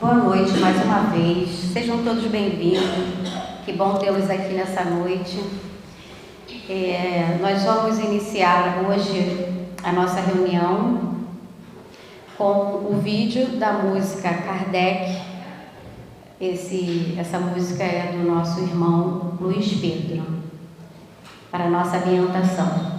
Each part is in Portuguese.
Boa noite mais uma vez, sejam todos bem-vindos, que bom tê-los aqui nessa noite. Nós vamos iniciar hoje a nossa reunião com o vídeo da música Kardec. Essa música é do nosso irmão Luiz Pedro, para a nossa ambientação.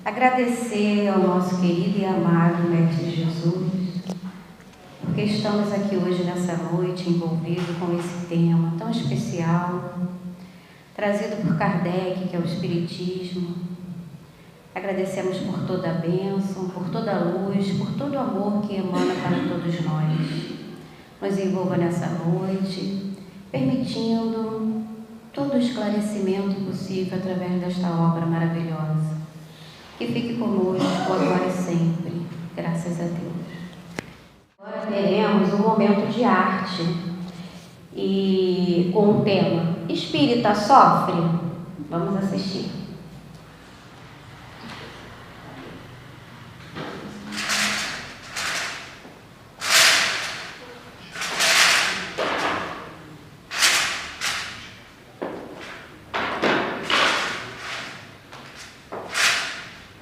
Agradecer ao nosso querido e amado Mestre Jesus, porque estamos aqui hoje nessa noite envolvidos com esse tema tão especial, trazido por Kardec, que é o Espiritismo. Agradecemos por toda a bênção, por toda a luz, por todo o amor que emana para todos nós. Nos envolva nessa noite, permitindo todo o esclarecimento possível através desta obra maravilhosa. Que fique conosco agora e sempre, graças a Deus. Agora teremos um momento de arte e com o tema Espírita Sofre? Vamos assistir.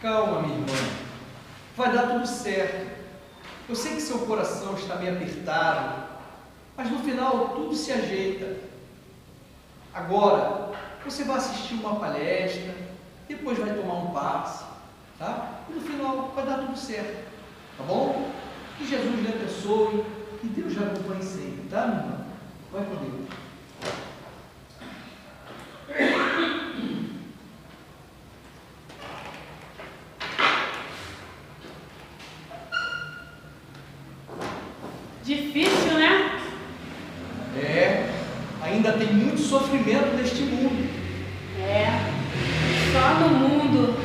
Calma, minha irmã. Vai dar tudo certo. Eu sei que seu coração está meio apertado, mas no final tudo se ajeita. Agora, você vai assistir uma palestra, depois vai tomar um passe, tá? E no final vai dar tudo certo, tá bom? Que Jesus lhe abençoe e Deus lhe acompanhe sempre, tá, minha irmã? Vai com Deus. Difícil, né? É. ainda tem muito sofrimento neste mundo. Só no mundo.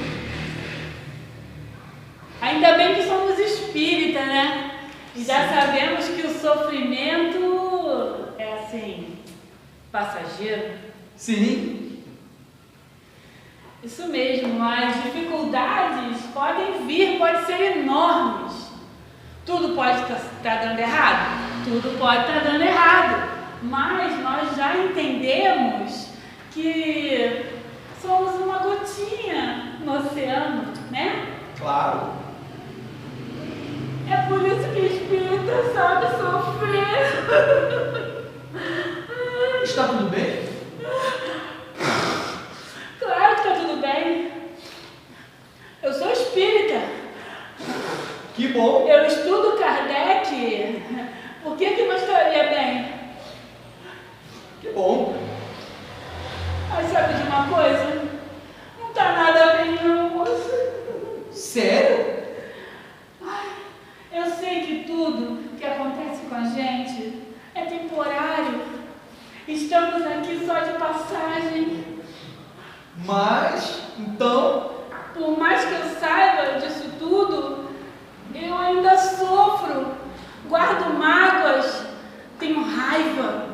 Ainda bem que somos espíritas, né? E já sabemos que o sofrimento é assim, passageiro. Sim. Isso mesmo, as dificuldades podem vir, podem ser enormes. Tudo pode estar dando errado? Tudo pode estar dando errado. Mas nós já entendemos que somos uma gotinha no oceano, né? Claro. É por isso que o espírita sabe sofrer. Está tudo bem? Claro que está tudo bem. Eu sou espírita. Que bom. Eu estudo Kardec. Por que não estaria bem? Que bom. Mas sabe de uma coisa? Não está nada bem não, moça. Sério? Eu sei que tudo que acontece com a gente é temporário. Estamos aqui só de passagem. Mas, então... Por mais que eu saiba disso tudo, eu ainda sofro, guardo mágoas, tenho raiva.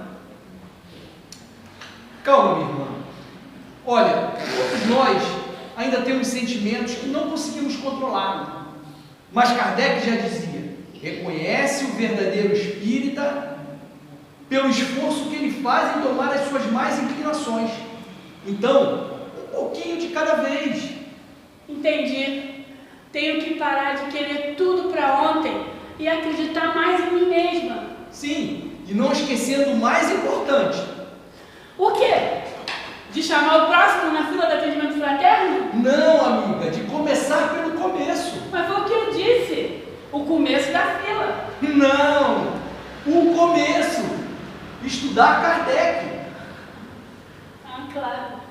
Calma, minha irmã. Olha, todos nós ainda temos sentimentos que não conseguimos controlar. Mas Kardec já dizia, reconhece o verdadeiro espírita pelo esforço que ele faz em tomar as suas más inclinações. Então, um pouquinho de cada vez. Entendi. Tenho que parar de querer tudo para ontem e acreditar mais em mim mesma. Sim, e não esquecendo o mais importante. O quê? De chamar o próximo na fila de atendimento fraterno? Não, amiga, de começar pelo começo. Mas foi o que eu disse. O começo da fila. Não, o começo. Estudar Kardec. Ah, claro.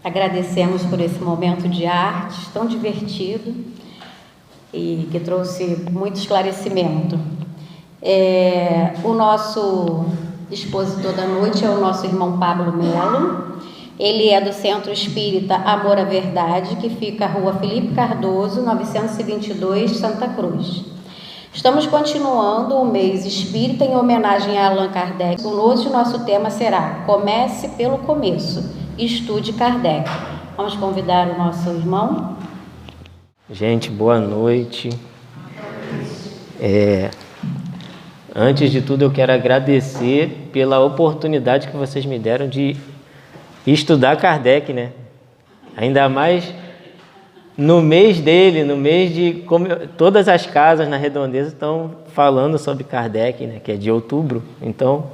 Agradecemos por esse momento de arte tão divertido e que trouxe muito esclarecimento. O nosso expositor da noite é o nosso irmão Pablo Melo. Ele é do Centro Espírita Amor à Verdade, que fica na Rua Felipe Cardoso, 922, Santa Cruz. Estamos continuando o mês espírita em homenagem a Allan Kardec. Hoje o nosso tema será Comece pelo Começo, estude Kardec. Vamos convidar o nosso irmão. Gente, boa noite. Antes de tudo, eu quero agradecer pela oportunidade que vocês me deram de estudar Kardec, né? Ainda mais no mês dele, no mês de... todas as casas na Redondeza estão falando sobre Kardec, né? Que é de outubro. Então,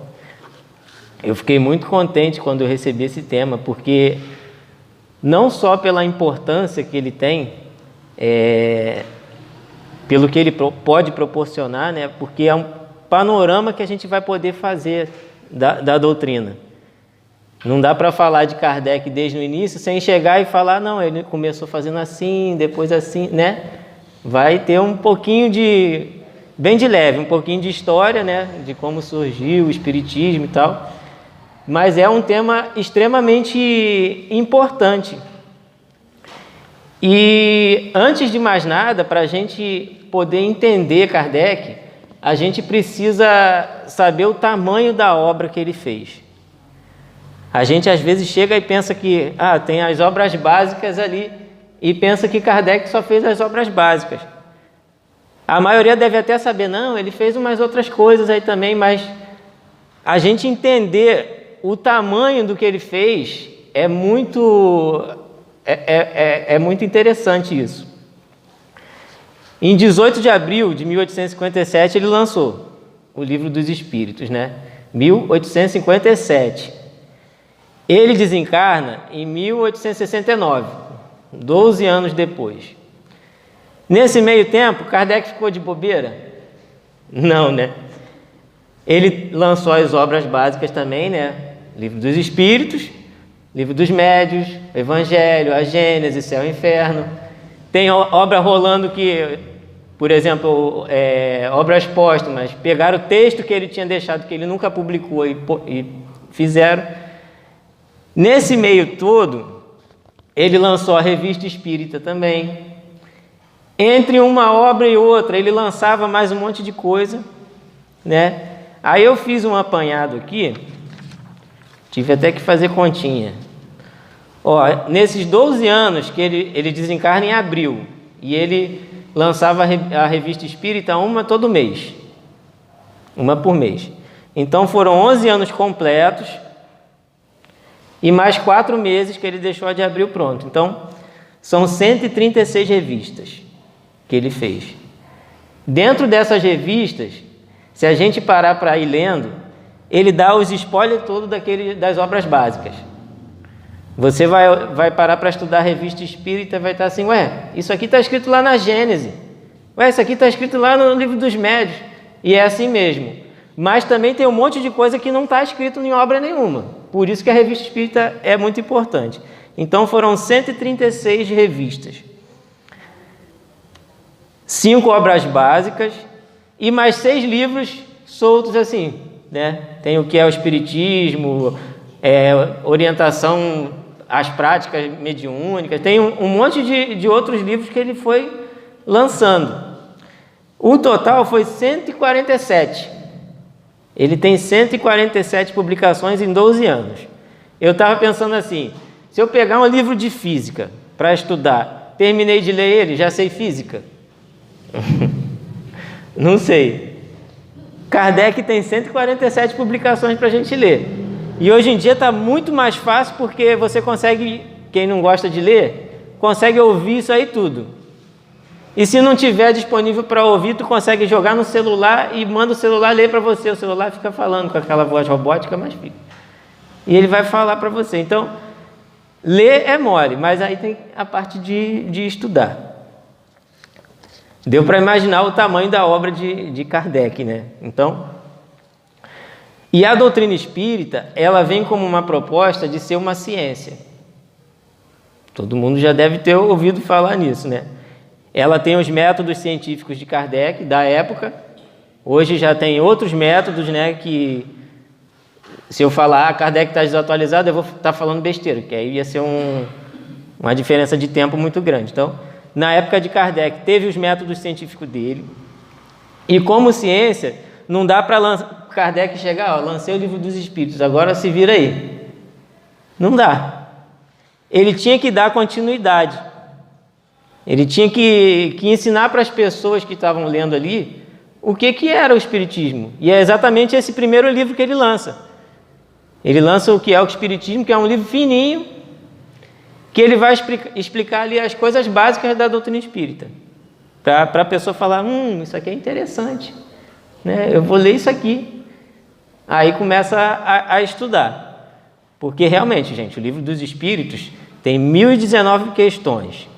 eu fiquei muito contente quando eu recebi esse tema, porque não só pela importância que ele tem, pelo que ele pode proporcionar, né? Porque é um panorama que a gente vai poder fazer da doutrina. Não dá para falar de Kardec desde o início sem chegar e falar, não, ele começou fazendo assim, depois assim, né? Vai ter um pouquinho bem de leve, um pouquinho de história, né? De como surgiu o Espiritismo e tal. Mas é um tema extremamente importante. E, antes de mais nada, para a gente poder entender Kardec, a gente precisa saber o tamanho da obra que ele fez. A gente, às vezes, chega e pensa que tem as obras básicas ali e pensa que Kardec só fez as obras básicas. A maioria deve até saber, não, ele fez umas outras coisas aí também, mas a gente entender o tamanho do que ele fez é muito interessante isso. Em 18 de abril de 1857, ele lançou o Livro dos Espíritos, né? 1857. Ele desencarna em 1869, 12 anos depois. Nesse meio tempo, Kardec ficou de bobeira? Não, né? Ele lançou as obras básicas também, né? Livro dos Espíritos, Livro dos Médios, Evangelho, a Gênese, Céu e Inferno. Tem obra rolando que, por exemplo, obras póstumas, pegaram o texto que ele tinha deixado, que ele nunca publicou, e fizeram. Nesse meio todo, ele lançou a Revista Espírita também. Entre uma obra e outra, ele lançava mais um monte de coisa, né? Aí eu fiz um apanhado aqui, tive até que fazer continha. Ó, nesses 12 anos que ele desencarna em abril, e ele lançava a Revista Espírita uma todo mês, uma por mês. Então foram 11 anos completos e mais 4 meses que ele deixou de abril pronto. Então são 136 revistas que ele fez. Dentro dessas revistas, se a gente parar para ir lendo, ele dá os spoilers todos das obras básicas. Você vai parar para estudar a Revista Espírita e vai estar assim, isso aqui está escrito lá na Gênese. Isso aqui está escrito lá no Livro dos Médiuns. E é assim mesmo. Mas também tem um monte de coisa que não está escrito em obra nenhuma. Por isso que a Revista Espírita é muito importante. Então foram 136 revistas. 5 obras básicas e mais 6 livros soltos assim, né? Tem o que é o Espiritismo, orientação às práticas mediúnicas, tem um monte de outros livros que ele foi lançando. O total foi 147. Ele tem 147 publicações em 12 anos. Eu estava pensando assim, se eu pegar um livro de física para estudar, terminei de ler ele, já sei física? Não sei. Kardec tem 147 publicações para a gente ler. E hoje em dia está muito mais fácil porque você consegue, quem não gosta de ler, consegue ouvir isso aí tudo. E se não tiver disponível para ouvir, tu consegue jogar no celular e manda o celular ler para você. O celular fica falando com aquela voz robótica, mas fica. E ele vai falar para você. Então, ler é mole, mas aí tem a parte de estudar. Deu para imaginar o tamanho da obra de Kardec, né? Então, e a doutrina espírita, ela vem como uma proposta de ser uma ciência. Todo mundo já deve ter ouvido falar nisso, né? Ela tem os métodos científicos de Kardec, da época. Hoje já tem outros métodos, né? Que, se eu falar, Kardec está desatualizado, eu vou estar falando besteira, que aí ia ser uma diferença de tempo muito grande. Então, na época de Kardec, teve os métodos científicos dele. E como ciência, não dá para Kardec chegar, lancei o Livro dos Espíritos, agora se vira aí. Não dá. Ele tinha que dar continuidade. Ele tinha que ensinar para as pessoas que estavam lendo ali o que era o Espiritismo. E é exatamente esse primeiro livro que ele lança. Ele lança o que é o Espiritismo, que é um livro fininho, que ele vai explicar ali as coisas básicas da doutrina espírita. Para a pessoa falar, isso aqui é interessante, né? Eu vou ler isso aqui. Aí começa a estudar. Porque realmente, gente, o Livro dos Espíritos tem 1019 questões.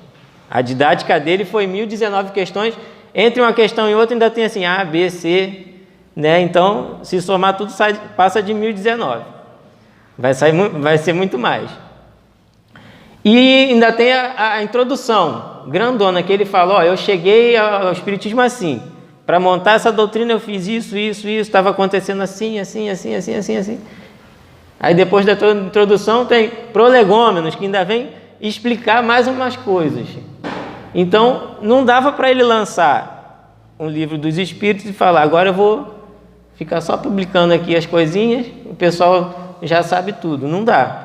A didática dele foi 1019 questões. Entre uma questão e outra ainda tem assim, A, B, C, né? Então, se somar tudo, passa de 1019. Vai ser muito mais. E ainda tem a introdução grandona, que ele fala, eu cheguei ao Espiritismo assim. Para montar essa doutrina eu fiz isso, estava acontecendo assim. Aí depois da introdução tem prolegômenos, que ainda vem explicar mais umas coisas. Então, não dava para ele lançar um livro dos Espíritos e falar, agora eu vou ficar só publicando aqui as coisinhas, o pessoal já sabe tudo. Não dá.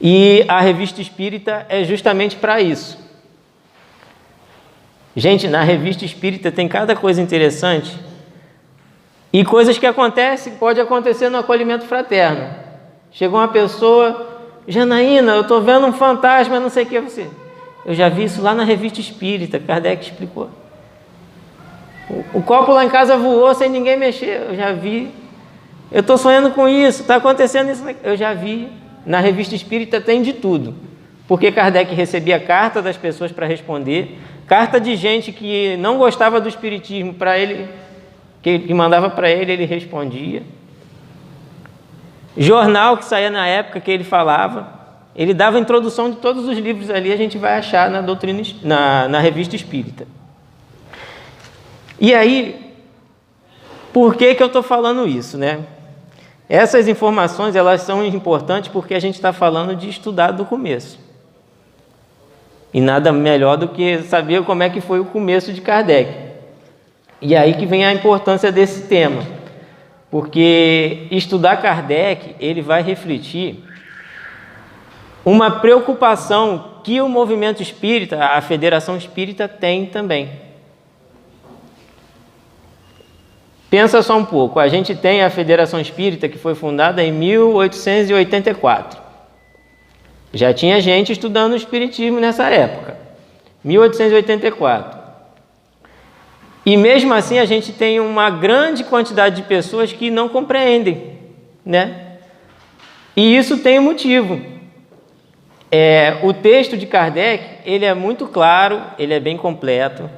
E a Revista Espírita é justamente para isso. Gente, na Revista Espírita tem cada coisa interessante e coisas que pode acontecer no acolhimento fraterno. Chegou uma pessoa, Janaína, eu estou vendo um fantasma, não sei o que é você. Eu já vi isso lá na Revista Espírita, Kardec explicou. O copo lá em casa voou sem ninguém mexer, eu já vi. Eu estou sonhando com isso, está acontecendo isso, eu já vi. Na Revista Espírita tem de tudo, porque Kardec recebia carta das pessoas para responder, carta de gente que não gostava do Espiritismo para ele, que mandava para ele respondia. Jornal que saía na época que ele falava, Ele dava a introdução de todos os livros ali, a gente vai achar na Revista Espírita. E aí, por que eu estou falando isso, né? Essas informações, elas são importantes porque a gente está falando de estudar do começo. E nada melhor do que saber como é que foi o começo de Kardec. E aí que vem a importância desse tema. Porque estudar Kardec, ele vai refletir uma preocupação que o movimento espírita, a Federação Espírita, tem também. Pensa só um pouco, a gente tem a Federação Espírita que foi fundada em 1884. Já tinha gente estudando o Espiritismo nessa época, 1884. E mesmo assim a gente tem uma grande quantidade de pessoas que não compreendem, né? E isso tem um motivo. O texto de Kardec, ele é muito claro, ele é bem completo.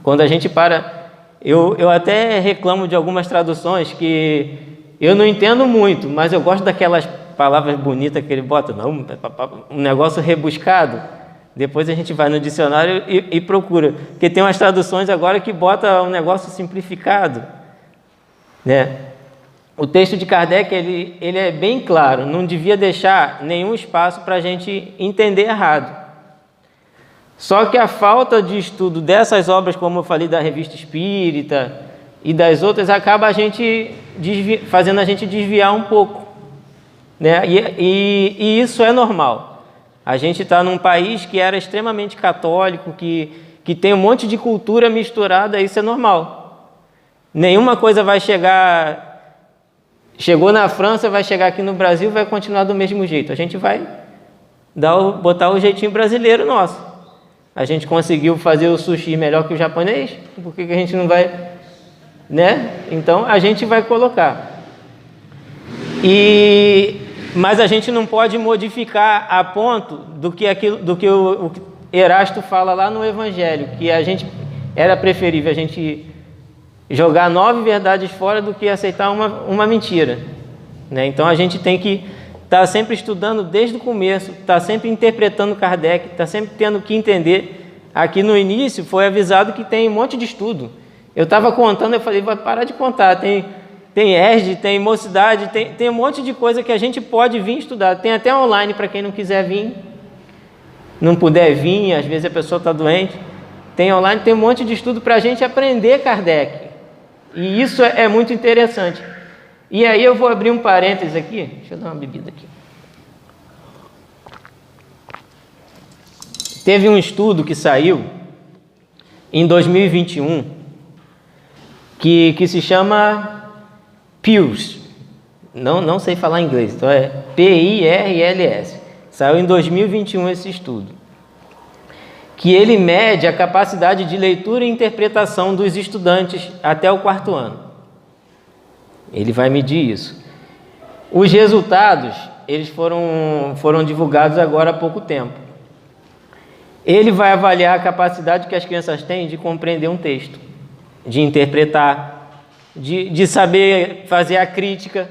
Quando a gente para... Eu até reclamo de algumas traduções que eu não entendo muito, mas eu gosto daquelas palavras bonitas que ele bota, não, um negócio rebuscado. Depois a gente vai no dicionário e procura, porque tem umas traduções agora que bota um negócio simplificado, né? O texto de Kardec, ele é bem claro, não devia deixar nenhum espaço para a gente entender errado. Só que a falta de estudo dessas obras, como eu falei, da Revista Espírita e das outras, acaba fazendo a gente desviar um pouco, né? E isso é normal. A gente está num país que era extremamente católico, que tem um monte de cultura misturada, isso é normal. Nenhuma coisa vai chegou na França, vai chegar aqui no Brasil, vai continuar do mesmo jeito. A gente vai botar o jeitinho brasileiro nosso. A gente conseguiu fazer o sushi melhor que o japonês, por que a gente não vai, né? Então a gente vai colocar. Mas a gente não pode modificar a ponto do que o Erasto fala lá no Evangelho, que era preferível a gente jogar 9 verdades fora do que aceitar uma mentira, né? Então a gente tem que estar sempre estudando desde o começo, estar sempre interpretando Kardec, estar sempre tendo que entender. Aqui no início foi avisado que tem um monte de estudo. Eu estava contando, eu falei, vai parar de contar, tem ERG, tem Mocidade, tem um monte de coisa que a gente pode vir estudar. Tem até online para quem não quiser vir, não puder vir, às vezes a pessoa está doente. Tem online, tem um monte de estudo para a gente aprender Kardec. E isso é muito interessante. E aí eu vou abrir um parênteses aqui. Deixa eu dar uma bebida aqui. Teve um estudo que saiu em 2021 que se chama PIRLS. Não sei falar inglês, então é PIRLS. Saiu em 2021 esse estudo. Que ele mede a capacidade de leitura e interpretação dos estudantes até o 4º ano. Ele vai medir isso. Os resultados, eles foram divulgados agora há pouco tempo. Ele vai avaliar a capacidade que as crianças têm de compreender um texto, de interpretar, de saber fazer a crítica,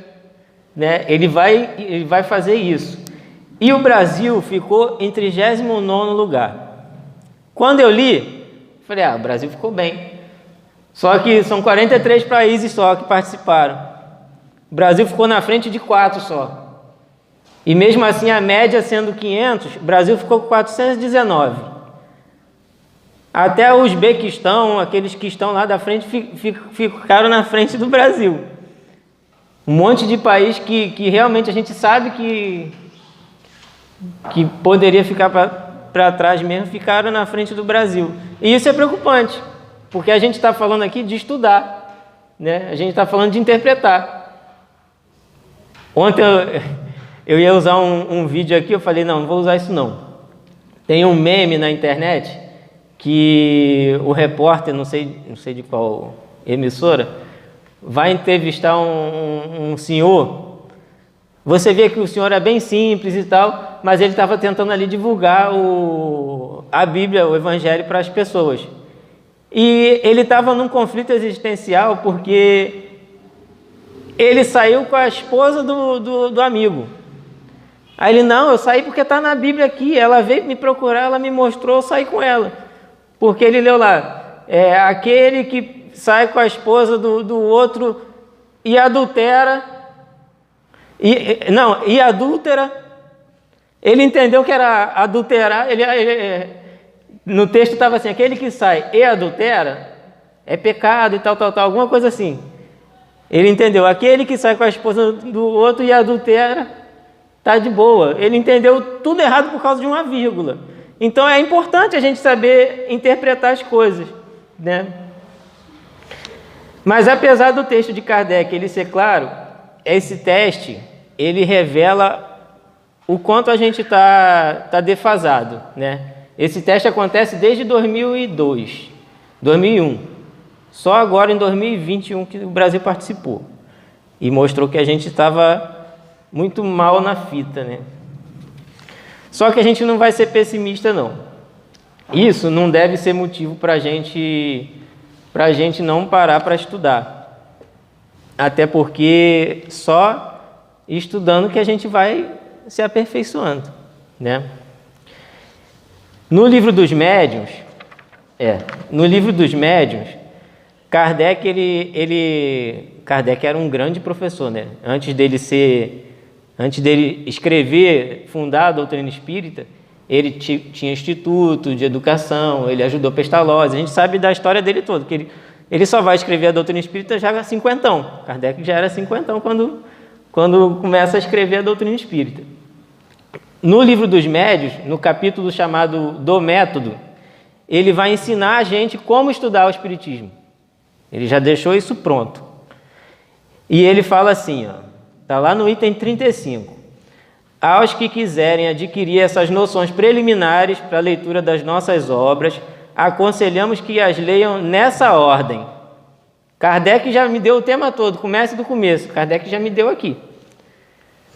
né? Ele vai fazer isso. E o Brasil ficou em 39º lugar. Quando eu li, falei, o Brasil ficou bem. Só que são 43 países só que participaram. O Brasil ficou na frente de 4 só. E mesmo assim, a média sendo 500, o Brasil ficou com 419. Até o Uzbequistão, aqueles que estão lá da frente, ficaram na frente do Brasil. Um monte de país que realmente a gente sabe que poderia ficar para trás mesmo, ficaram na frente do Brasil. E isso é preocupante, porque a gente está falando aqui de estudar, né? A gente está falando de interpretar. Ontem eu ia usar um vídeo aqui, eu falei, não vou usar isso não. Tem um meme na internet que o repórter, não sei de qual emissora, vai entrevistar um senhor. Você vê que o senhor é bem simples e tal, mas ele estava tentando ali divulgar a Bíblia, o Evangelho para as pessoas. E ele estava num conflito existencial porque ele saiu com a esposa do amigo. Aí ele, não, eu saí porque está na Bíblia aqui, ela veio me procurar, ela me mostrou, eu saí com ela. Porque ele leu lá, aquele que sai com a esposa do outro e adultera, e adúltera, ele entendeu que era adulterar, no texto estava assim, aquele que sai e adultera é pecado e tal, alguma coisa assim. Ele entendeu, aquele que sai com a esposa do outro e adultera, está de boa. Ele entendeu tudo errado por causa de uma vírgula. Então é importante a gente saber interpretar as coisas, né? Mas apesar do texto de Kardec ele ser claro, esse teste ele revela o quanto a gente está defasado, né? Esse teste acontece desde 2002, 2001. Só agora em 2021 que o Brasil participou e mostrou que a gente estava muito mal na fita, né? Só que a gente não vai ser pessimista, não. Isso não deve ser motivo para a gente não parar para estudar. Até porque só estudando que a gente vai se aperfeiçoando, né? No livro dos médiuns, Kardec Kardec era um grande professor, né? Antes dele escrever, fundar a doutrina espírita, ele tinha instituto de educação, ele ajudou Pestalozzi. A gente sabe da história dele toda, que ele só vai escrever a doutrina espírita já cinquentão. Kardec já era cinquentão quando começa a escrever a doutrina espírita. No livro dos médiuns, no capítulo chamado do método, ele vai ensinar a gente como estudar o espiritismo. Ele já deixou isso pronto. E ele fala assim, está lá no item 35. Aos que quiserem adquirir essas noções preliminares para a leitura das nossas obras, aconselhamos que as leiam nessa ordem. Kardec já me deu o tema todo, comece do começo. Kardec já me deu aqui.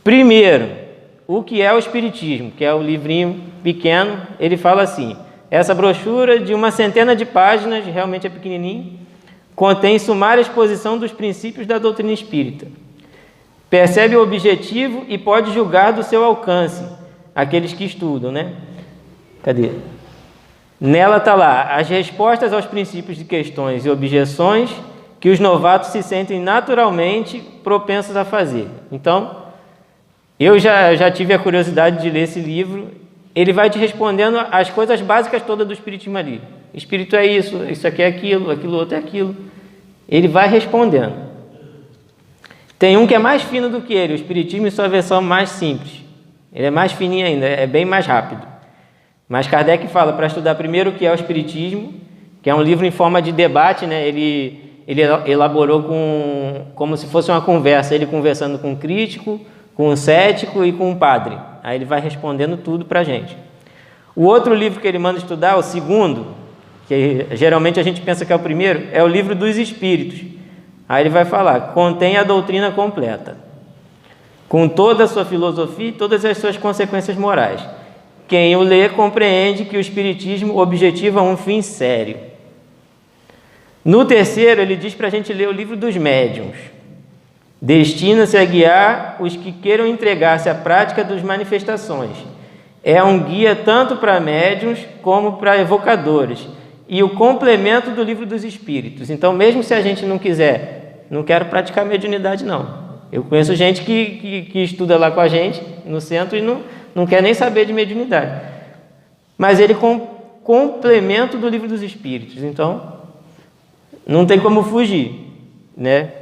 Primeiro, o que é o Espiritismo, que é o livrinho pequeno, ele fala assim, essa brochura de 100 de páginas, realmente é pequenininho, contém sumária exposição dos princípios da doutrina espírita. Percebe o objetivo e pode julgar do seu alcance, aqueles que estudam, né? Cadê? Nela está lá, as respostas aos princípios de questões e objeções que os novatos se sentem naturalmente propensos a fazer. Então, eu já tive a curiosidade de ler esse livro. Ele vai te respondendo as coisas básicas todas do Espiritismo ali. Espírito é isso, isso aqui é aquilo, aquilo outro é aquilo. Ele vai respondendo. Tem um que é mais fino do que ele, o Espiritismo em sua versão mais simples. Ele é mais fininho ainda, é bem mais rápido. Mas Kardec fala para estudar primeiro o que é o Espiritismo, que é um livro em forma de debate, né? Ele elaborou como se fosse uma conversa, ele conversando com um crítico, com um cético e com um padre. Aí ele vai respondendo tudo para a gente. O outro livro que ele manda estudar, o segundo, que geralmente a gente pensa que é o primeiro, é o Livro dos Espíritos. Aí ele vai falar, contém a doutrina completa, com toda a sua filosofia e todas as suas consequências morais. Quem o lê compreende que o Espiritismo objetiva um fim sério. No terceiro, ele diz para a gente ler o Livro dos Médiuns. Destina-se a guiar os que queiram entregar-se à prática das manifestações. É um guia tanto para médiuns como para evocadores. E o complemento do Livro dos Espíritos. Então, mesmo se a gente não quiser, não quero praticar mediunidade, não. Eu conheço gente que estuda lá com a gente, no centro, e não quer nem saber de mediunidade. Mas ele complemento do Livro dos Espíritos. Então, não tem como fugir, né?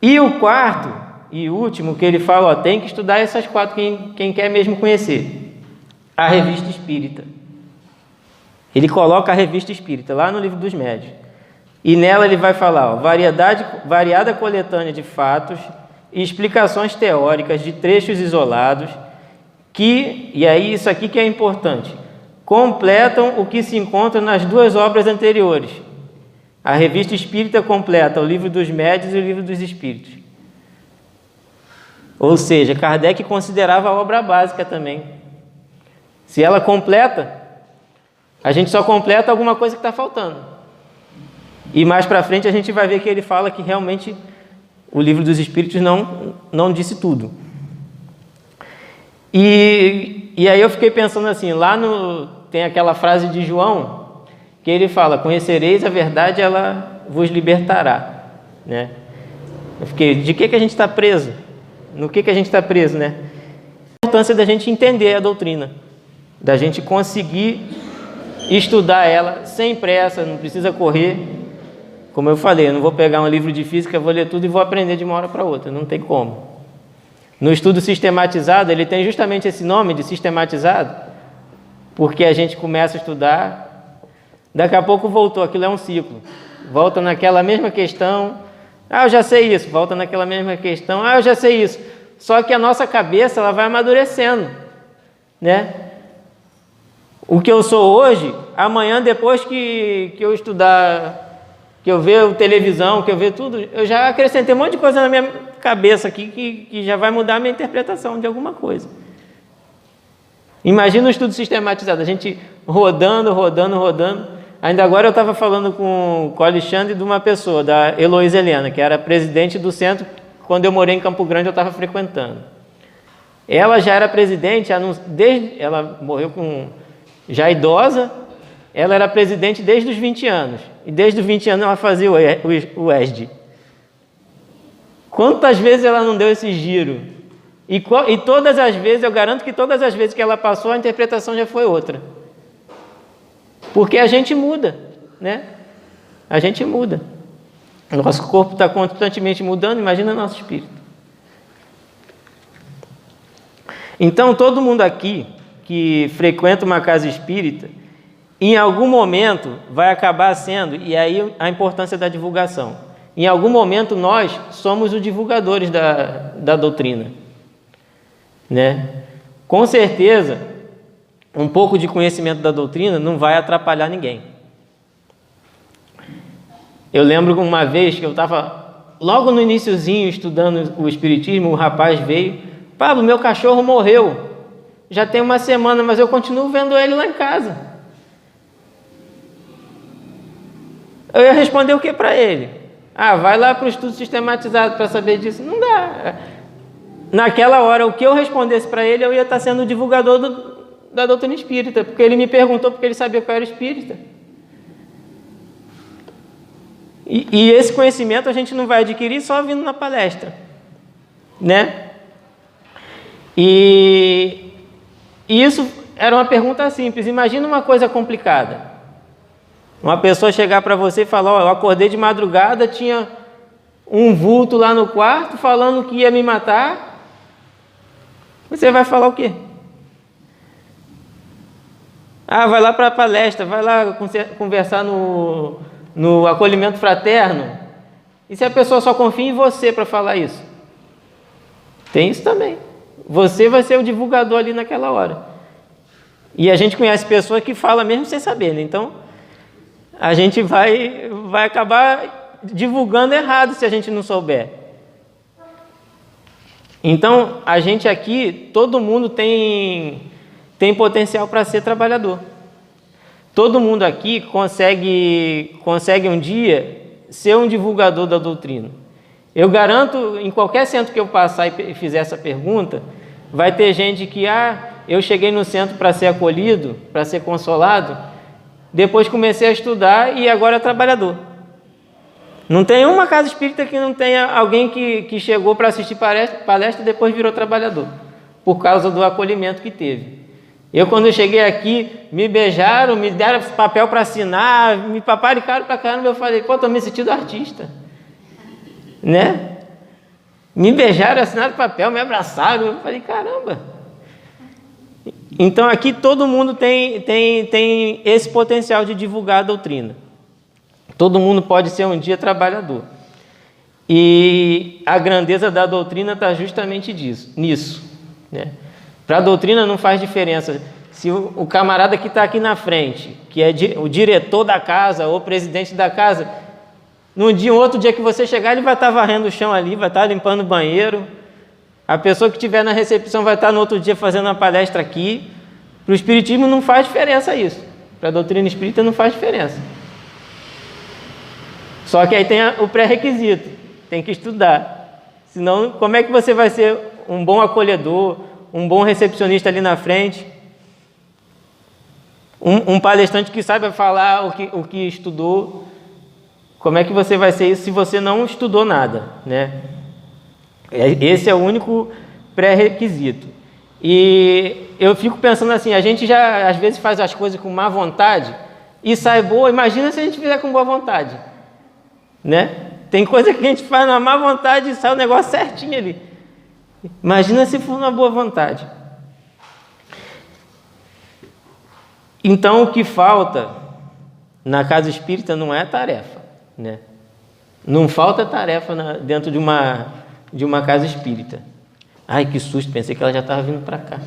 E o quarto e último que ele fala, tem que estudar essas 4, quem quer mesmo conhecer. A Revista Espírita. Ele coloca a Revista Espírita lá no Livro dos Médiuns. E nela ele vai falar, variada coletânea de fatos e explicações teóricas de trechos isolados que, e aí isso aqui que é importante, completam o que se encontra nas 2 obras anteriores. A Revista Espírita completa o Livro dos Médiuns e o Livro dos Espíritos. Ou seja, Kardec considerava a obra básica também. Se ela completa, a gente só completa alguma coisa que está faltando. E mais para frente a gente vai ver que ele fala que realmente o Livro dos Espíritos não disse tudo. E aí eu fiquei pensando assim, tem aquela frase de João, que ele fala, conhecereis a verdade, ela vos libertará, né? Eu fiquei, de que a gente está preso? No que a gente está preso, né? A importância da gente entender a doutrina, da gente conseguir estudar ela sem pressa, não precisa correr. Como eu falei, eu não vou pegar um livro de física, vou ler tudo e vou aprender de uma hora para outra, não tem como. No estudo sistematizado, ele tem justamente esse nome de sistematizado, porque a gente começa a estudar, daqui a pouco voltou, aquilo é um ciclo, volta naquela mesma questão, eu já sei isso, volta naquela mesma questão, eu já sei isso, só que a nossa cabeça ela vai amadurecendo, né? O que eu sou hoje, amanhã depois que eu estudar, que eu ver televisão, que eu ver tudo, eu já acrescentei um monte de coisa na minha cabeça aqui que já vai mudar a minha interpretação de alguma coisa. Imagina um estudo sistematizado, a gente rodando. Ainda agora eu estava falando com o Alexandre de uma pessoa, da Heloísa Helena, que era presidente do centro, quando eu morei em Campo Grande eu estava frequentando. Ela já era presidente, ela morreu já idosa, ela era presidente desde os 20 anos. E desde os 20 anos ela fazia o ESD. Quantas vezes ela não deu esse giro? E todas as vezes, eu garanto que todas as vezes que ela passou, a interpretação já foi outra. Porque a gente muda, né? A gente muda. O nosso corpo está constantemente mudando, imagina o nosso espírito. Então, todo mundo aqui que frequenta uma casa espírita, em algum momento vai acabar sendo, e aí a importância da divulgação, em algum momento nós somos os divulgadores da doutrina, né? Com certeza, um pouco de conhecimento da doutrina não vai atrapalhar ninguém. Eu lembro uma vez que eu estava logo no iniciozinho estudando o Espiritismo, um rapaz veio, Pablo, meu cachorro morreu, já tem uma semana, mas eu continuo vendo ele lá em casa. Eu ia responder o que para ele? Vai lá para o estudo sistematizado para saber disso. Não dá. Naquela hora, o que eu respondesse para ele, eu ia estar sendo o divulgador da doutrina espírita, porque ele me perguntou porque ele sabia que eu era espírita. E esse conhecimento a gente não vai adquirir só vindo na palestra, né? E isso era uma pergunta simples. Imagina uma coisa complicada. Uma pessoa chegar para você e falar, eu acordei de madrugada, tinha um vulto lá no quarto falando que ia me matar. Você vai falar o quê? Vai lá para a palestra, vai lá conversar no acolhimento fraterno. E se a pessoa só confia em você para falar isso? Tem isso também. Você vai ser o divulgador ali naquela hora. E a gente conhece pessoas que falam mesmo sem saber, né? Então, a gente vai acabar divulgando errado se a gente não souber. Então, a gente aqui, todo mundo tem potencial para ser trabalhador. Todo mundo aqui consegue um dia ser um divulgador da doutrina. Eu garanto, em qualquer centro que eu passar e fizer essa pergunta, vai ter gente que, eu cheguei no centro para ser acolhido, para ser consolado, depois comecei a estudar e agora é trabalhador. Não tem uma casa espírita que não tenha alguém que chegou para assistir palestra e depois virou trabalhador, por causa do acolhimento que teve. Eu, quando eu cheguei aqui, me beijaram, me deram papel para assinar, me paparicaram para caramba, eu falei, estou me sentindo artista. Né? Me beijaram, assinaram papel, me abraçaram, eu falei, caramba. Então aqui todo mundo tem esse potencial de divulgar a doutrina. Todo mundo pode ser um dia trabalhador. E a grandeza da doutrina está justamente nisso. Né? Para a doutrina não faz diferença se o camarada que está aqui na frente, que é o diretor da casa ou o presidente da casa, num outro dia que você chegar, ele vai estar varrendo o chão ali, vai estar limpando o banheiro. A pessoa que estiver na recepção vai estar no outro dia fazendo uma palestra aqui. Para o espiritismo não faz diferença isso. Para a doutrina espírita não faz diferença. Só que aí tem o pré-requisito. Tem que estudar. Senão, como é que você vai ser um bom acolhedor, um bom recepcionista ali na frente, um palestrante que saiba falar o que estudou. Como é que você vai ser isso se você não estudou nada, né? Esse é o único pré-requisito. E eu fico pensando assim, a gente já às vezes faz as coisas com má vontade e sai boa. Imagina se a gente fizer com boa vontade, né? Tem coisa que a gente faz na má vontade e sai o negócio certinho ali. Imagina se for na boa vontade. Então, o que falta na casa espírita não é tarefa, né? Não falta tarefa dentro de uma casa espírita. Ai, que susto, pensei que ela já estava vindo para cá.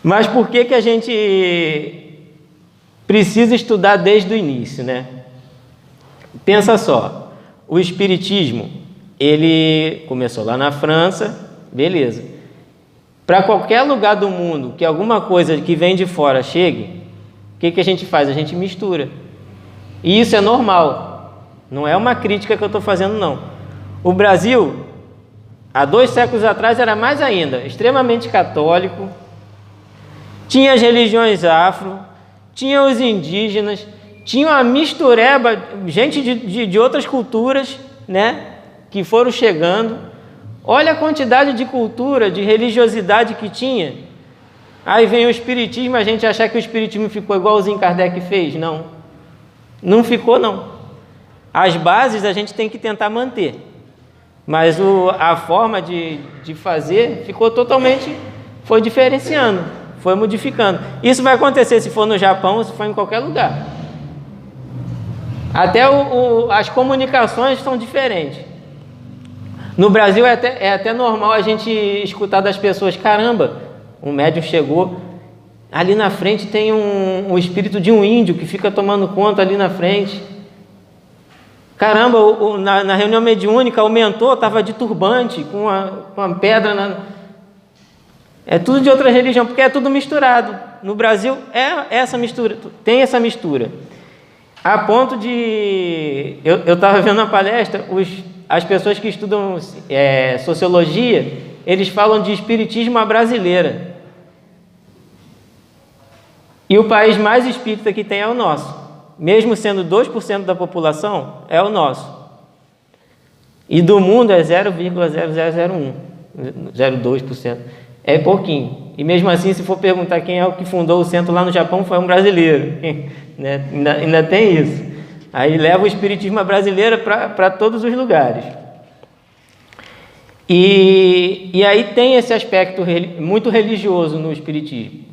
Mas por que a gente precisa estudar desde o início, né? Pensa só, o espiritismo, ele começou lá na França, beleza. Para qualquer lugar do mundo que alguma coisa que vem de fora chegue, o que a gente faz? A gente mistura. E isso é normal. Não é uma crítica que eu estou fazendo, não. O Brasil, há 2 séculos atrás, era mais ainda, extremamente católico. Tinha as religiões afro, tinha os indígenas, tinha uma mistureba, gente de outras culturas, né, que foram chegando. Olha a quantidade de cultura, de religiosidade que tinha. Aí vem o espiritismo, a gente achar que o espiritismo ficou igualzinho Kardec fez. Não. Não ficou, não. As bases a gente tem que tentar manter. Mas a forma de fazer ficou totalmente, foi diferenciando, foi modificando. Isso vai acontecer se for no Japão ou se for em qualquer lugar. Até as comunicações são diferentes. No Brasil é até normal a gente escutar das pessoas, caramba, um médium chegou, ali na frente tem um espírito de um índio que fica tomando conta ali na frente. Caramba, na reunião mediúnica o mentor estava de turbante, com uma pedra. É tudo de outra religião, porque é tudo misturado. No Brasil essa mistura, tem essa mistura. A ponto de... Eu estava vendo na palestra, as pessoas que estudam sociologia, eles falam de espiritismo à brasileira. E o país mais espírita que tem é o nosso. Mesmo sendo 2% da população, é o nosso. E do mundo é 0,0001, 0,2%. É pouquinho. E mesmo assim, se for perguntar quem é o que fundou o centro lá no Japão, foi um brasileiro. Né? Ainda tem isso. Aí leva o espiritismo brasileiro para todos os lugares. E aí tem esse aspecto muito religioso no espiritismo.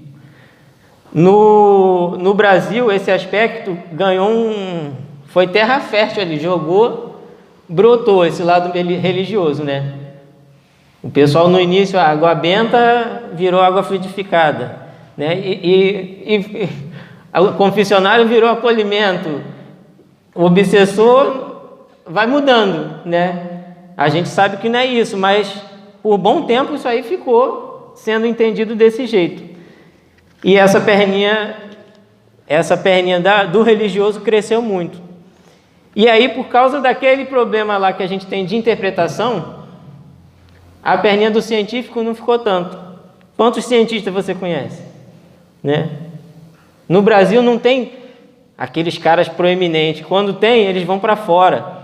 No Brasil, esse aspecto ganhou foi terra fértil ali, brotou esse lado religioso, né? O pessoal no início, a água benta virou água fluidificada, né? E o confessionário virou acolhimento. O obsessor vai mudando, né? A gente sabe que não é isso, mas por bom tempo isso aí ficou sendo entendido desse jeito. E essa perninha do religioso cresceu muito. E aí, por causa daquele problema lá que a gente tem de interpretação, a perninha do científico não ficou tanto. Quantos cientistas você conhece? Né? No Brasil não tem aqueles caras proeminentes. Quando tem, eles vão para fora.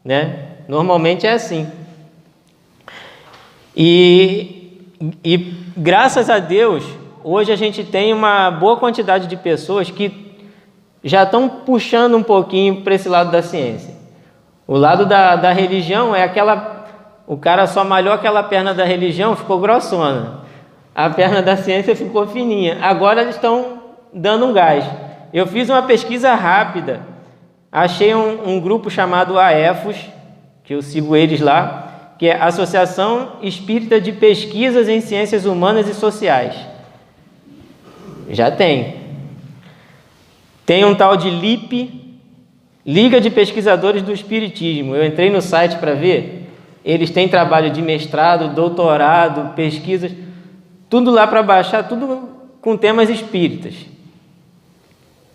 Né? Normalmente é assim. E graças a Deus, hoje a gente tem uma boa quantidade de pessoas que já estão puxando um pouquinho para esse lado da ciência. O lado da religião é o cara só malhou aquela perna da religião, ficou grossona. A perna da ciência ficou fininha. Agora eles estão dando um gás. Eu fiz uma pesquisa rápida. Achei um grupo chamado AEFOS, que eu sigo eles lá, que é a Associação Espírita de Pesquisas em Ciências Humanas e Sociais. Já tem. Tem um tal de LIP, Liga de Pesquisadores do Espiritismo. Eu entrei no site para ver. Eles têm trabalho de mestrado, doutorado, pesquisas, tudo lá para baixar, tudo com temas espíritas.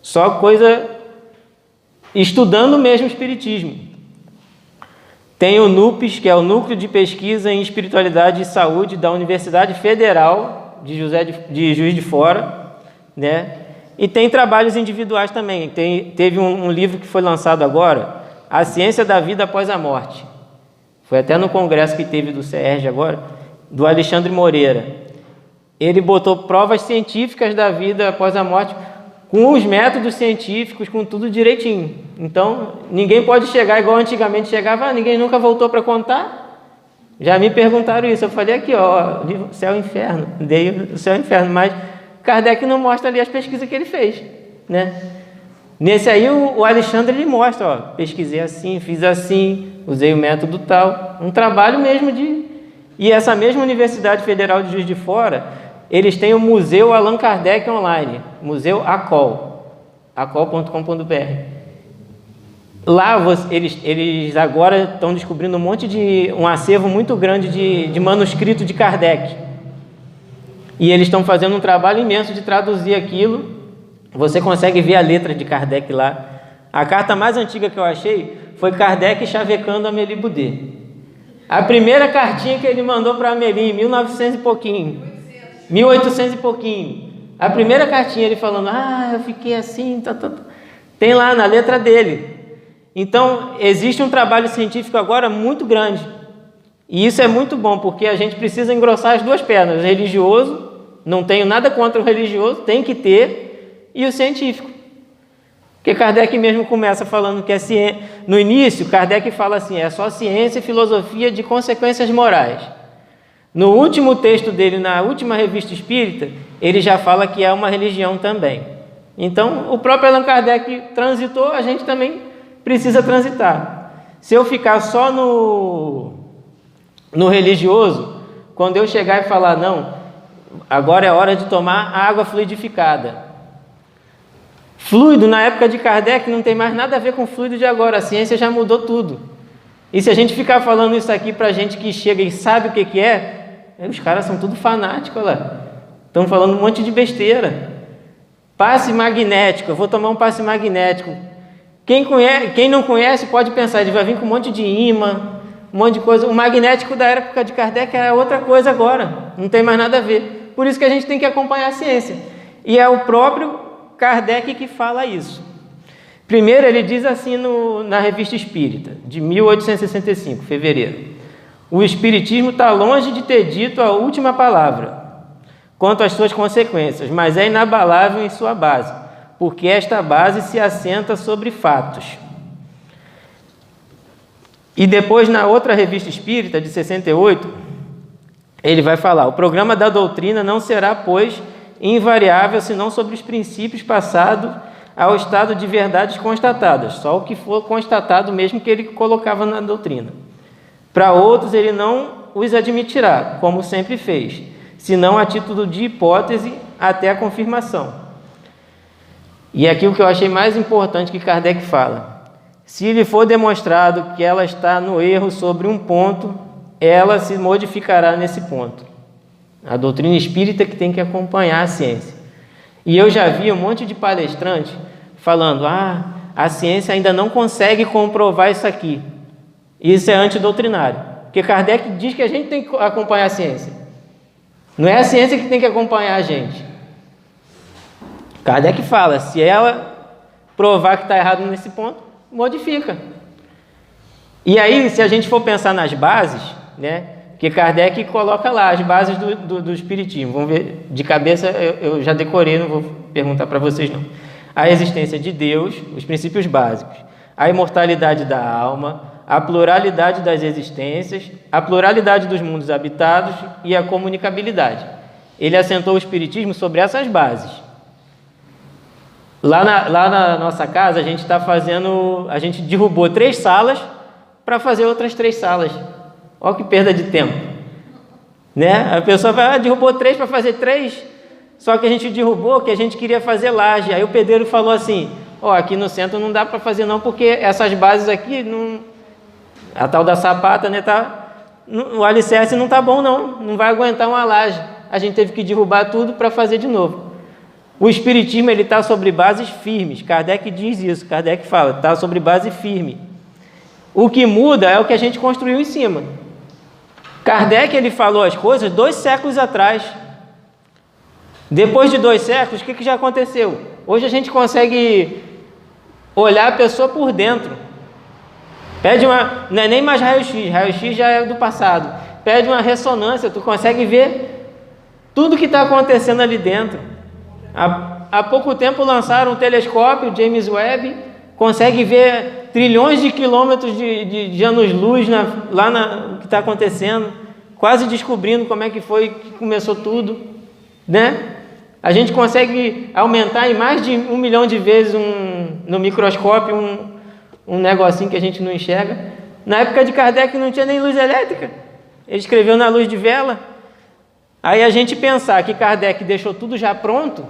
Só coisa estudando mesmo o espiritismo. Tem o NUPES, que é o Núcleo de Pesquisa em Espiritualidade e Saúde da Universidade Federal de Juiz de Fora, né? E tem trabalhos individuais também. Teve um livro que foi lançado agora, A Ciência da Vida Após a Morte. Foi até no congresso que teve do CERJ agora, do Alexandre Moreira. Ele botou provas científicas da vida após a morte, com os métodos científicos, com tudo direitinho. Então, ninguém pode chegar igual antigamente chegava, ninguém nunca voltou para contar. Já me perguntaram isso, eu falei aqui, ó, céu e inferno, dei o céu e inferno, mas Kardec não mostra ali as pesquisas que ele fez, né? Nesse aí, o Alexandre, ele mostra, ó, pesquisei assim, fiz assim, usei o método tal, um trabalho mesmo de... E essa mesma Universidade Federal de Juiz de Fora, eles têm o Museu Allan Kardec Online, Museu ACOL, acol.com.br. Lá, eles agora estão descobrindo um acervo muito grande de manuscrito de Kardec. E eles estão fazendo um trabalho imenso de traduzir aquilo. Você consegue ver a letra de Kardec lá. A carta mais antiga que eu achei foi Kardec chavecando Amélie Boudet. A primeira cartinha que ele mandou para Amélie, em 1900 e pouquinho. 1800 e pouquinho. A primeira cartinha ele falando, eu fiquei assim, tem lá na letra dele. Então, existe um trabalho científico agora muito grande. E isso é muito bom, porque a gente precisa engrossar as duas pernas. O religioso, não tenho nada contra o religioso, tem que ter, e o científico. Porque Kardec mesmo começa falando que é ciência. No início, Kardec fala assim, é só ciência e filosofia de consequências morais. No último texto dele, na última revista espírita, ele já fala que é uma religião também. Então, o próprio Allan Kardec transitou, a gente também precisa transitar. Se eu ficar só no religioso, quando eu chegar e falar, não, agora é hora de tomar água fluidificada. Fluido, na época de Kardec, não tem mais nada a ver com fluido de agora, a ciência já mudou tudo. E se a gente ficar falando isso aqui para gente que chega e sabe o que é, os caras são tudo fanáticos, olha lá. Estão falando um monte de besteira. Passe magnético, eu vou tomar um passe magnético. Quem não conhece pode pensar, ele vai vir com um monte de imã, um monte de coisa. O magnético da época de Kardec é outra coisa agora, não tem mais nada a ver. Por isso que a gente tem que acompanhar a ciência. E é o próprio Kardec que fala isso. Primeiro ele diz assim na Revista Espírita, de 1865, fevereiro. O Espiritismo está longe de ter dito a última palavra quanto às suas consequências, mas é inabalável em sua base, porque esta base se assenta sobre fatos. E depois, na outra Revista Espírita, de 68, ele vai falar, o programa da doutrina não será, pois, invariável, senão sobre os princípios passados ao estado de verdades constatadas, só o que for constatado mesmo que ele colocava na doutrina. Para outros ele não os admitirá, como sempre fez, senão a título de hipótese até a confirmação. E aqui o que eu achei mais importante que Kardec fala, se lhe for demonstrado que ela está no erro sobre um ponto, ela se modificará nesse ponto. A doutrina espírita que tem que acompanhar a ciência. E eu já vi um monte de palestrante falando, a ciência ainda não consegue comprovar isso aqui. Isso é antidoutrinário. Porque Kardec diz que a gente tem que acompanhar a ciência. Não é a ciência que tem que acompanhar a gente. Kardec fala, se ela provar que está errado nesse ponto, modifica. E aí, se a gente for pensar nas bases, né? Porque Kardec coloca lá as bases do Espiritismo. Vamos ver, de cabeça eu já decorei, não vou perguntar para vocês não. A existência de Deus, os princípios básicos, a imortalidade da alma, a pluralidade das existências, a pluralidade dos mundos habitados e a comunicabilidade. Ele assentou o Espiritismo sobre essas bases. Lá na nossa casa, a gente derrubou 3 salas para fazer outras 3 salas. Olha que perda de tempo. Né? A pessoa vai, derrubou 3 para fazer 3, só que a gente derrubou que a gente queria fazer laje. Aí o pedreiro falou assim, aqui no centro não dá para fazer não, porque essas bases aqui, não, a tal da sapata, né, o alicerce não está bom não vai aguentar uma laje. A gente teve que derrubar tudo para fazer de novo. O Espiritismo está sobre bases firmes. Kardec diz isso, Kardec fala, está sobre base firme. O que muda é o que a gente construiu em cima. Kardec, ele falou as coisas 2 séculos atrás. Depois de 2 séculos, o que já aconteceu? Hoje a gente consegue olhar a pessoa por dentro. Não é nem mais raio-x, raio-x já é do passado. Pede uma ressonância, tu consegue ver tudo que está acontecendo ali dentro. Há pouco tempo lançaram um telescópio, James Webb, consegue ver trilhões de quilômetros de anos-luz no que está acontecendo, quase descobrindo como é que foi que começou tudo, né? A gente consegue aumentar em mais de 1 milhão de vezes no microscópio um negocinho que a gente não enxerga. Na época de Kardec não tinha nem luz elétrica. Ele escreveu na luz de vela. Aí a gente pensar que Kardec deixou tudo já pronto,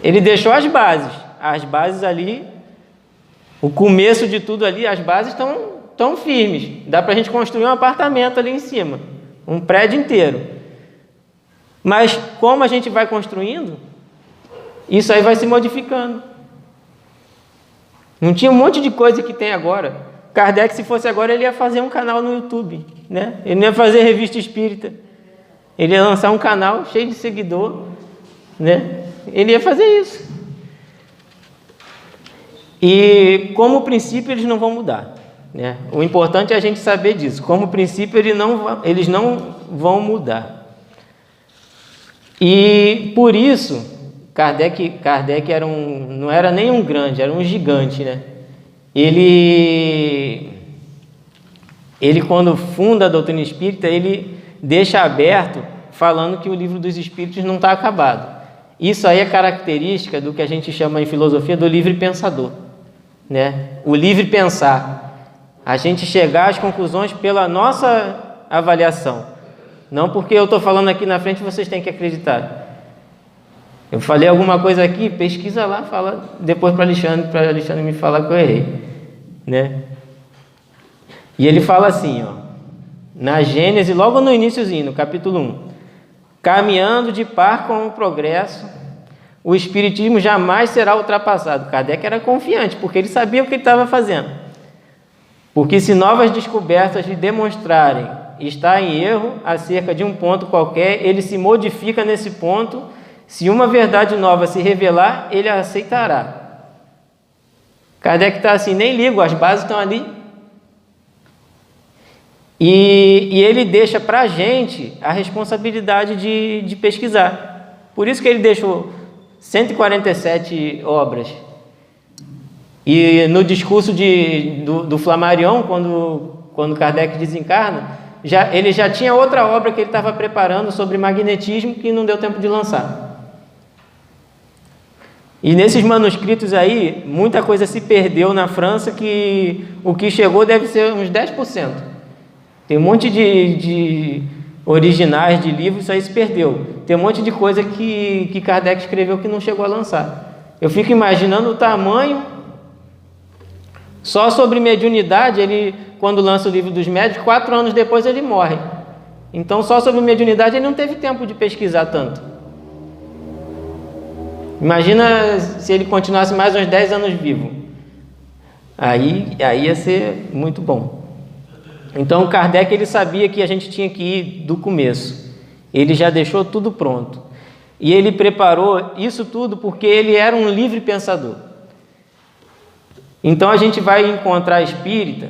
ele deixou as bases. As bases ali, o começo de tudo ali, as bases estão firmes. Dá para a gente construir um apartamento ali em cima, um prédio inteiro. Mas como a gente vai construindo, isso aí vai se modificando. Não tinha um monte de coisa que tem agora. Kardec, se fosse agora, ele ia fazer um canal no YouTube, né? Ele não ia fazer revista espírita. Ele ia lançar um canal cheio de seguidor, né? Ele ia fazer isso. E como princípio eles não vão mudar, né? O importante é a gente saber disso. Como princípio eles não vão mudar. E por isso Kardec não era nem um grande, era um gigante, né? Ele quando funda a doutrina espírita, ele deixa aberto falando que o livro dos espíritos não está acabado. Isso aí é característica do que a gente chama em filosofia do livre pensador, né? O livre pensar. A gente chegar às conclusões pela nossa avaliação. Não porque eu estou falando aqui na frente, vocês têm que acreditar. Eu falei alguma coisa aqui, pesquisa lá, fala depois para Alexandre me falar que eu errei, né? E ele fala assim, ó, na Gênesis, logo no iniciozinho, no capítulo 1, caminhando de par com o progresso, o espiritismo jamais será ultrapassado. Kardec era confiante, porque ele sabia o que ele estava fazendo. Porque se novas descobertas lhe demonstrarem estar em erro acerca de um ponto qualquer, ele se modifica nesse ponto. Se uma verdade nova se revelar, ele a aceitará. Kardec está assim, nem ligo, as bases estão ali. E ele deixa para a gente a responsabilidade de pesquisar. Por isso que ele deixou 147 obras. E no discurso do Flammarion, quando Kardec desencarna, ele já tinha outra obra que ele estava preparando sobre magnetismo que não deu tempo de lançar. E nesses manuscritos aí, muita coisa se perdeu na França, que o que chegou deve ser uns 10%. Tem um monte de originais de livros, isso aí se perdeu. Tem um monte de coisa que Kardec escreveu que não chegou a lançar. Eu fico imaginando o tamanho. Só sobre mediunidade, ele, quando lança o livro dos médios, 4 anos depois ele morre. Então, só sobre mediunidade ele não teve tempo de pesquisar tanto. Imagina se ele continuasse mais uns 10 anos vivo. Aí ia ser muito bom. Então, Kardec, ele sabia que a gente tinha que ir do começo. Ele já deixou tudo pronto. E ele preparou isso tudo porque ele era um livre pensador. Então, a gente vai encontrar espírita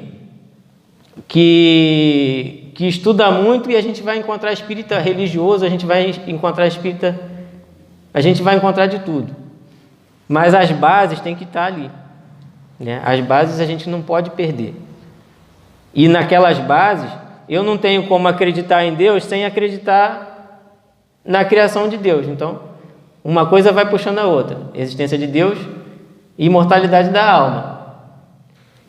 que estuda muito, e a gente vai encontrar espírita religioso, a gente vai encontrar espírita... A gente vai encontrar de tudo. Mas as bases têm que estar ali, né? As bases a gente não pode perder. E naquelas bases, eu não tenho como acreditar em Deus sem acreditar na criação de Deus. Então, uma coisa vai puxando a outra. Existência de Deus e imortalidade da alma.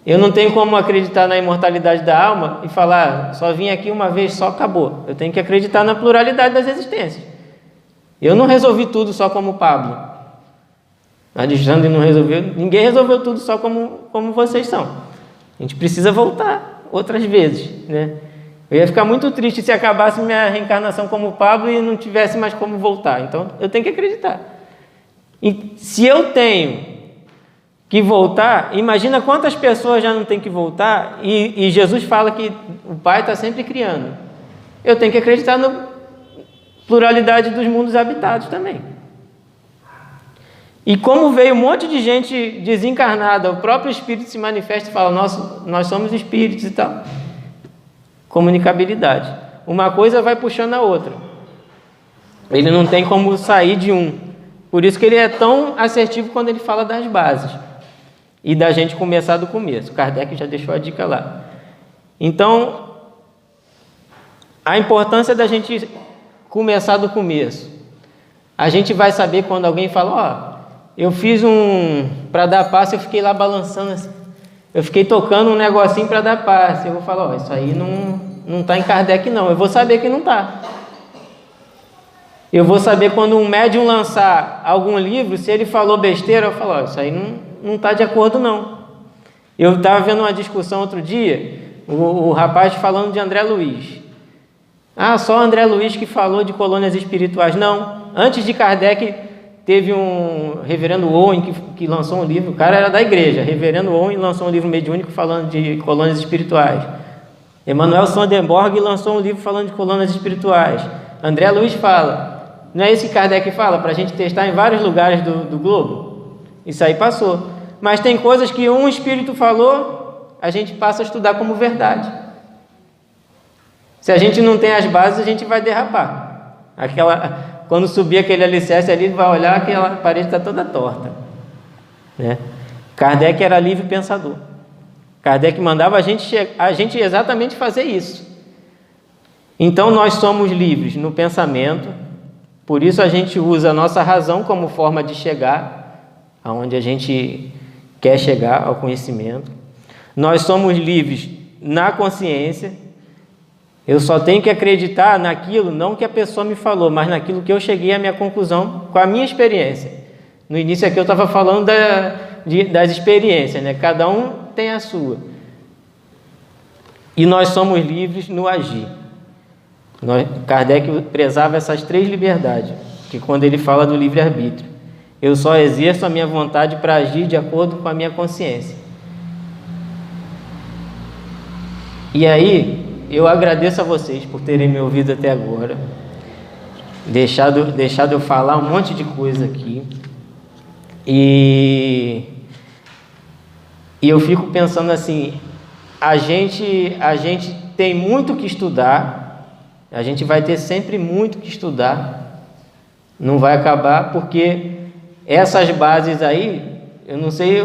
Eu não tenho como acreditar na imortalidade da alma e falar, só vim aqui uma vez, só acabou. Eu tenho que acreditar na pluralidade das existências. Eu não resolvi tudo só como Pablo. Alexandre não resolveu. Ninguém resolveu tudo só como vocês são. A gente precisa voltar outras vezes, né? Eu ia ficar muito triste se acabasse minha reencarnação como Pablo e não tivesse mais como voltar. Então, eu tenho que acreditar. E se eu tenho que voltar, imagina quantas pessoas já não tem que voltar, e Jesus fala que o Pai está sempre criando. Eu tenho que acreditar na pluralidade dos mundos habitados também. E como veio um monte de gente desencarnada, o próprio Espírito se manifesta e fala, nós somos espíritos e tal. Comunicabilidade. Uma coisa vai puxando a outra. Ele não tem como sair de um. Por isso que ele é tão assertivo quando ele fala das bases. E da gente começar do começo. Kardec já deixou a dica lá. Então, a importância da gente começar do começo. A gente vai saber quando alguém fala, eu fiz para dar passe, eu fiquei lá balançando assim. Eu fiquei tocando um negocinho para dar passe. Eu vou falar, isso aí não está em Kardec não. Eu vou saber que não está. Eu vou saber quando um médium lançar algum livro, se ele falou besteira, eu falo, isso aí não está de acordo não. Eu estava vendo uma discussão outro dia, o rapaz falando de André Luiz. Só André Luiz que falou de colônias espirituais. Não, antes de Kardec teve um reverendo Owen que lançou um livro, o cara era da igreja, reverendo Owen lançou um livro mediúnico falando de colônias espirituais. Emanuel Swedenborg lançou um livro falando de colônias espirituais. André Luiz fala. Não é isso que Kardec fala? Para a gente testar em vários lugares do globo? Isso aí passou. Mas tem coisas que um espírito falou, a gente passa a estudar como verdade. Se a gente não tem as bases, a gente vai derrapar. Quando subir aquele alicerce ali, vai olhar, aquela parede está toda torta. Né? Kardec era livre pensador. Kardec mandava a gente exatamente fazer isso. Então nós somos livres no pensamento. Por isso a gente usa a nossa razão como forma de chegar aonde a gente quer chegar ao conhecimento. Nós somos livres na consciência. Eu só tenho que acreditar naquilo, não que a pessoa me falou, mas naquilo que eu cheguei à minha conclusão com a minha experiência. No início aqui eu estava falando das experiências, né? Cada um tem a sua. E nós somos livres no agir. Kardec prezava essas 3 liberdades, que quando ele fala do livre-arbítrio, eu só exerço a minha vontade para agir de acordo com a minha consciência. E aí, eu agradeço a vocês por terem me ouvido até agora, deixado eu falar um monte de coisa aqui, e eu fico pensando assim, a gente tem muito que estudar. A gente vai ter sempre muito que estudar, não vai acabar, porque essas bases aí, eu não sei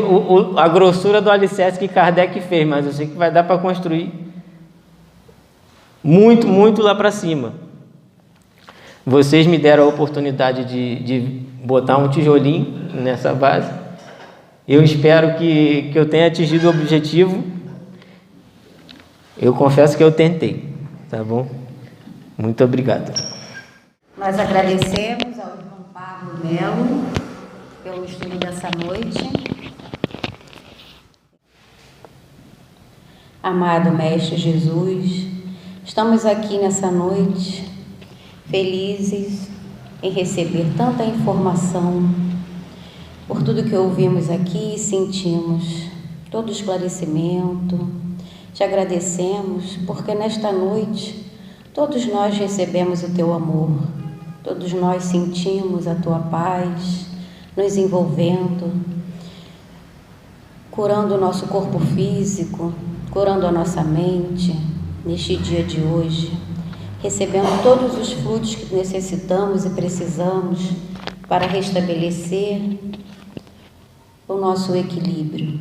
a grossura do alicerce que Kardec fez, mas eu sei que vai dar para construir muito, muito lá para cima. Vocês me deram a oportunidade de botar um tijolinho nessa base. Eu espero que eu tenha atingido o objetivo. Eu confesso que eu tentei, tá bom? Muito obrigado. Nós agradecemos ao irmão Pablo Melo pelo estudo dessa noite. Amado Mestre Jesus, estamos aqui nessa noite felizes em receber tanta informação, por tudo que ouvimos aqui e sentimos, todo esclarecimento. Te agradecemos porque nesta noite todos nós recebemos o Teu amor, todos nós sentimos a Tua paz nos envolvendo, curando o nosso corpo físico, curando a nossa mente neste dia de hoje, recebendo todos os fluidos que necessitamos e precisamos para restabelecer o nosso equilíbrio.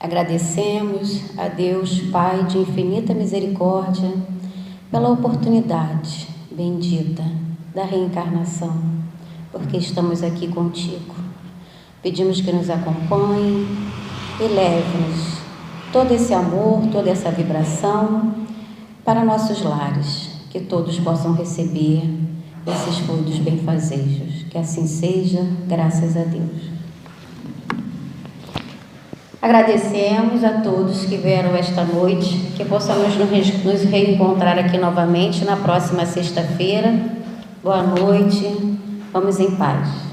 Agradecemos a Deus, Pai de infinita misericórdia, pela oportunidade bendita da reencarnação, porque estamos aqui contigo. Pedimos que nos acompanhe e leve-nos todo esse amor, toda essa vibração para nossos lares, que todos possam receber esses fluidos benfazejos. Que assim seja, graças a Deus. Agradecemos a todos que vieram esta noite, que possamos nos reencontrar aqui novamente na próxima sexta-feira. Boa noite, vamos em paz.